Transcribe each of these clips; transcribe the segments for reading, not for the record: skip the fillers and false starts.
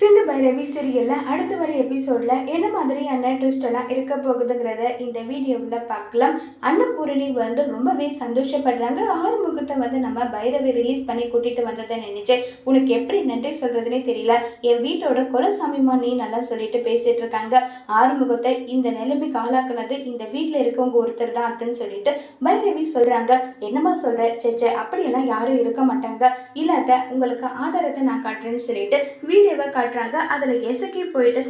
சிந்து பைரவி சீரியலில் அடுத்து வர எபிசோடில் என்ன மாதிரியான ட்விஸ்ட் எல்லாம் இருக்க போகுதுங்கிறத இந்த வீடியோவில் பார்க்கலாம். அன்னபூரணி வந்து ரொம்பவே சந்தோஷப்படுறாங்க. ஆறுமுகத்தை வந்து நம்ம பைரவி ரிலீஸ் பண்ணி கூட்டிகிட்டு வந்ததை நினைச்சேன். உனக்கு எப்படி நன்றி சொல்கிறதுனே தெரியல. என் வீட்டோட குலசாமிமா நீ நல்லா சொல்லிட்டு பேசிட்டு இருக்காங்க. ஆறுமுகத்தை இந்த நிலைமைக்கு ஆளாக்குனது இந்த வீட்டில் இருக்கவங்க ஒருத்தர் தான் அத்துன்னு சொல்லிட்டு பைரவி சொல்கிறாங்க. என்னமா சொல்கிற? சேச்சே, அப்படியெல்லாம் யாரும் இருக்க மாட்டாங்க. இல்லாத உங்களுக்கு ஆதாரத்தை நான் காட்டுறேன்னு சொல்லிட்டு வீடியோவை காட்டுறாங்க. அதில் எசக்கி போயிட்டு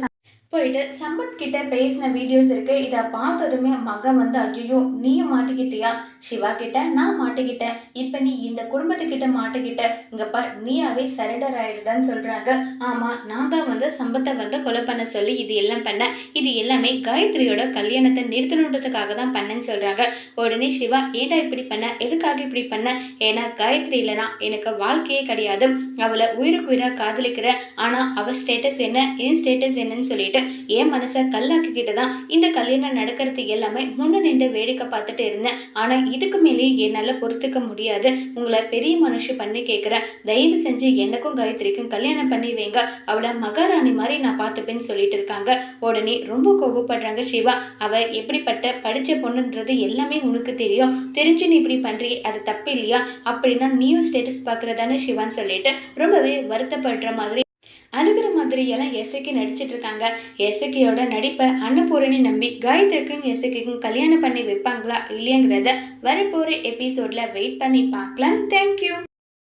சம்பத் கிட்ட பேசின வீடியோஸ் இருக்கு. இதை பார்த்ததுமே மகன் வந்து ஐயோ நீயும் மாட்டிக்கிட்டியா, சிவா கிட்ட நான் மாட்டிக்கிட்டேன், இப்போ நீ இந்த குடும்பத்துக்கிட்ட மாட்டிக்கிட்ட, இங்கப்பா நீயாவே சரண்டர் ஆயிடுதான்னு சொல்றாங்க. ஆமா, நான் தான் வந்து சம்பத்தை வந்து கொலை பண்ண சொல்லி இது எல்லாம் பண்ணேன். இது எல்லாமே காயத்ரியோட கல்யாணத்தை நிறுத்தணுன்றதுக்காக தான் பண்ணேன்னு சொல்றாங்க. உடனே சிவா ஏடா இப்படி பண்ண, எதுக்காக இப்படி பண்ண? ஏன்னா காயத்ரி இல்லைனா எனக்கு வாழ்க்கையே கிடையாது. அவளை உயிருக்கு உயிராக காதலிக்கிறேன். ஆனா அவ ஸ்டேட்டஸ் என்ன, என் ஸ்டேட்டஸ் என்னன்னு சொல்லிட்டு என் மனசை கல்லாக்கிக்கிட்டு தான் இந்த கல்யாணம் நடக்கிறது எல்லாமே முன்ன நின்று வேடிக்கை பார்த்துட்டு இருந்தேன். ஆனா இதுக்கு மேலேயே என்னால பொறுத்துக்க முடியாது. உங்களை பெரிய மனுஷ பண்ணி கேட்கிறேன், தயவு செஞ்சு எனக்கும் காயத்ரிக்கும் கல்யாணம் பண்ணி வைங்க, அவளை மகாராணி மாதிரி நான் பார்த்துப்பேன்னு சொல்லிட்டு இருக்காங்க. உடனே ரொம்ப கோபப்படுறாங்க சிவா. அவ எப்படிப்பட்ட படிச்ச பொண்ணுன்றது எல்லாமே உனக்கு தெரியும், தெரிஞ்சு நீ இப்படி பண்றீ, அது தப்பு இல்லையா? அப்படின்னா நீயும் ஸ்டேட்டஸ் பார்க்கறதானே சிவான்னு சொல்லிட்டு ரொம்பவே வருத்தப்படுற மாதிரி அழுகிற மாதிரி எல்லாம் எசக்கி நடிச்சிட்டு இருக்காங்க. எசக்கியோட நடிப்பை அன்னபூரணி நம்பி காயத்ரிக்கும் எசக்கிக்கும் கல்யாணம் பண்ணி வைப்பாங்களா இல்லையாங்கிறத வரப்போற எபிசோட்ல வெயிட் பண்ணி பார்க்கலாம். தேங்க்யூ.